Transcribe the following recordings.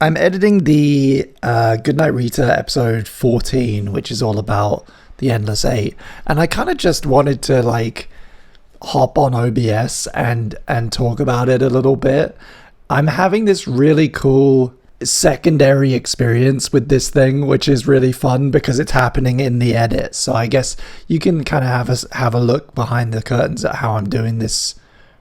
I'm editing the Goodnight Rita episode 14, which is all about the Endless Eight. And I kind of just wanted to like hop on OBS and talk about it a little bit. I'm having this really cool secondary experience with this thing, which is really fun because it's happening in the edit. So I guess you can kind of have a look behind the curtains at how I'm doing this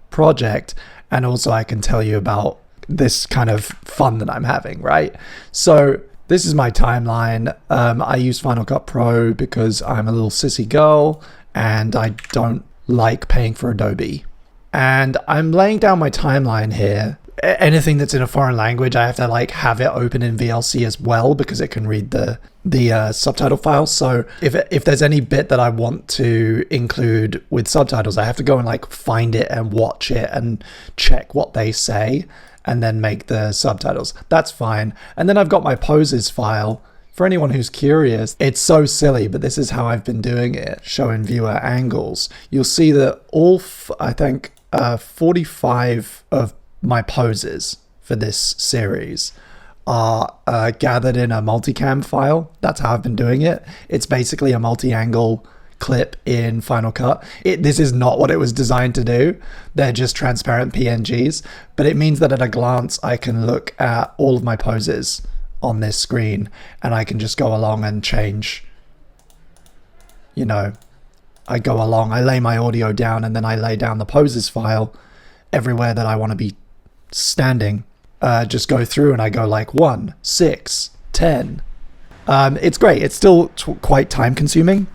project. And also I can tell you about this kind of fun that I'm having, right? So this is my timeline. I use Final Cut Pro because I'm a little sissy girl and I don't like paying for Adobe. And I'm laying down my timeline here. Anything that's in a foreign language, I have to like have it open in VLC as well because it can read the subtitle file. So if there's any bit that I want to include with subtitles, I have to go and like find it and watch it and check what they say and then make the subtitles. That's fine. And then I've got my poses file. For anyone who's curious, it's so silly, but this is how I've been doing it, showing viewer angles. You'll see that all, I think, 45 of my poses for this series are gathered in a multicam file. That's how I've been doing it. It's basically a multi-angle clip in Final Cut. This is not what it was designed to do. They're just transparent PNGs, but it means that at a glance I can look at all of my poses on this screen and I can just go along and change, you know, I go along, I lay my audio down and then I lay down the poses file everywhere that I want to be standing. Just go through and I go like 1, 6, 10. It's great. It's still quite time consuming.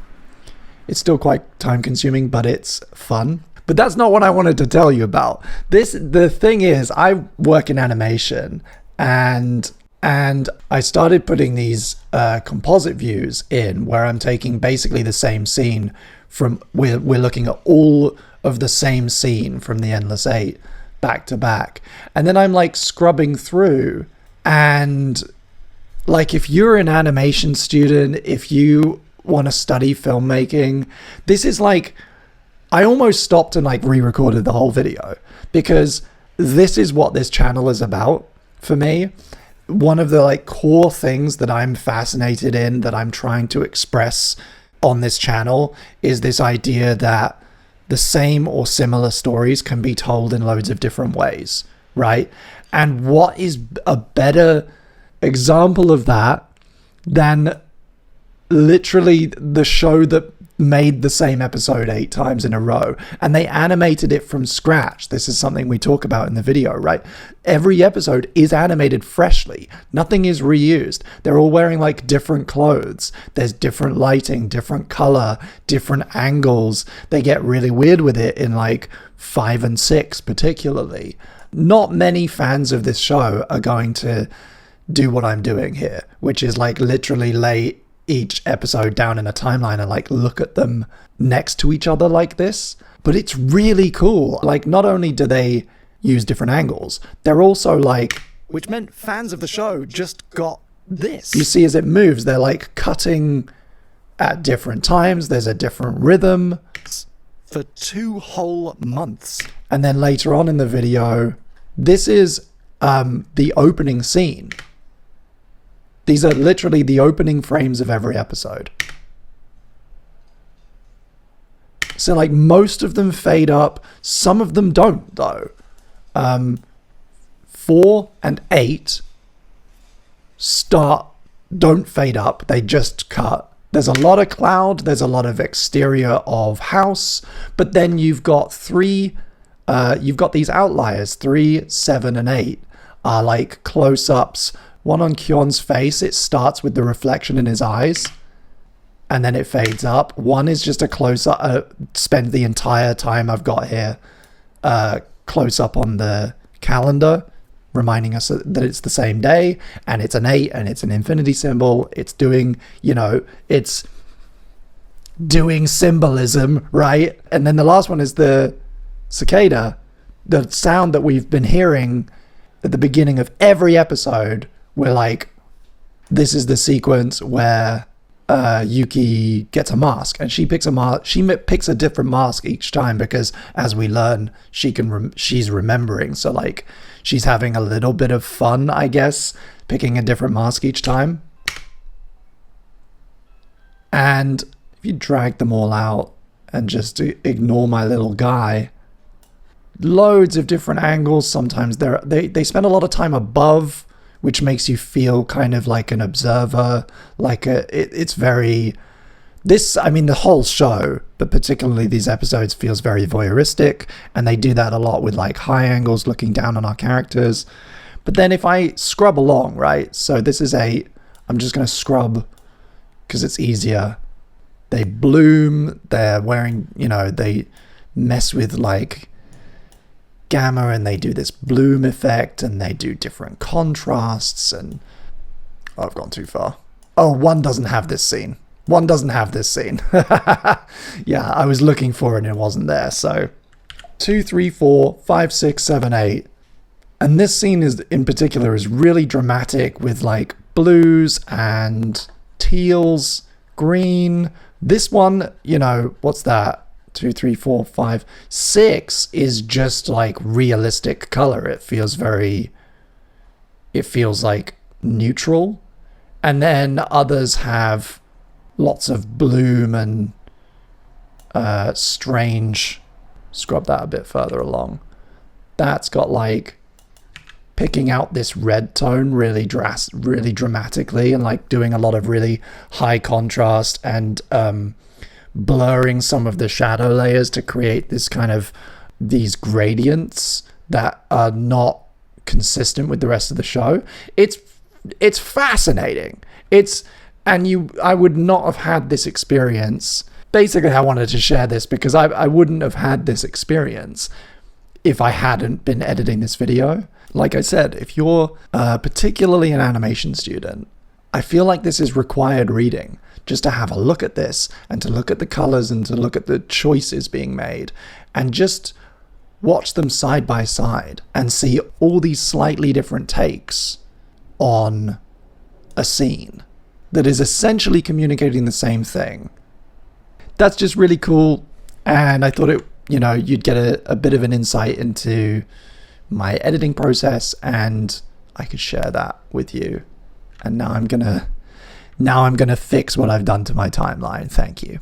But it's fun. But that's not what I wanted to tell you about. The thing is, I work in animation and I started putting these composite views in where I'm taking basically the same scene from, we're looking at all of the same scene from the Endless Eight back to back. And then I'm like scrubbing through, and like if you're an animation student, if you want to study filmmaking, this is like, I almost stopped and like re-recorded the whole video because this is what this channel is about for me. One of the like core things that I'm fascinated in, that I'm trying to express on this channel, is this idea that the same or similar stories can be told in loads of different ways, right? And what is a better example of that than literally the show that made the same episode 8 times in a row, and they animated it from scratch. This is something we talk about in the video, right? Every episode is animated freshly. Nothing is reused. They're all wearing like different clothes. There's different lighting, different color, different angles. They get really weird with it in like 5 and 6 particularly. Not many fans of this show are going to do what I'm doing here, which is like literally lay each episode down in a timeline and like look at them next to each other like this. But it's really cool. Like, not only do they use different angles, they're also like, which meant fans of the show just got this. You see, as it moves, they're like cutting at different times. There's a different rhythm for 2 whole months. And then later on in the video, this is the opening scene. These are literally the opening frames of every episode. So like most of them fade up. Some of them don't though. 4 and 8 don't fade up. They just cut. There's a lot of cloud. There's a lot of exterior of house. But then you've got these outliers. 3, 7, and 8 are like close-ups. One on Kyon's face, it starts with the reflection in his eyes, and then it fades up. One is just a close-up, spend the entire time I've got here close-up on the calendar, reminding us that it's the same day, and it's an 8, and it's an infinity symbol. It's doing, it's doing symbolism, right? And then the last one is the cicada, the sound that we've been hearing at the beginning of every episode. We're like, this is the sequence where Yuki gets a mask, and she picks a mask. She picks a different mask each time because, as we learn, she's remembering. So like, she's having a little bit of fun, I guess, picking a different mask each time. And if you drag them all out and just ignore my little guy, loads of different angles. Sometimes they spend a lot of time above, which makes you feel kind of like an observer, like it's very, this, I mean, the whole show, but particularly these episodes, feels very voyeuristic, and they do that a lot with like high angles looking down on our characters. But then if I scrub along, right, so this is I'm just going to scrub because it's easier. They bloom, they're wearing, you know, they mess with like gamma, and they do this bloom effect, and they do different contrasts, and oh, I've gone too far. Oh, one doesn't have this scene. One doesn't have this scene. Yeah, I was looking for it and it wasn't there. So 2, 3, 4, 5, 6, 7, 8. And this scene is in particular is really dramatic with like blues and teals, green. This one, you know, what's that? 2, 3, 4, 5, 6 is just like realistic color. It feels like neutral. And then others have lots of bloom and strange. Scrub that a bit further along. That's got like picking out this red tone really dramatically, and like doing a lot of really high contrast and blurring some of the shadow layers to create this kind of these gradients that are not consistent with the rest of the show. It's fascinating. I would not have had this experience. Basically, I wanted to share this because I wouldn't have had this experience if I hadn't been editing this video. Like I said, if you're particularly an animation student, I feel like this is required reading, just to have a look at this and to look at the colors and to look at the choices being made and just watch them side by side and see all these slightly different takes on a scene that is essentially communicating the same thing. That's just really cool, and I thought you'd get a bit of an insight into my editing process, and I could share that with you. And now I'm gonna fix what I've done to my timeline. Thank you.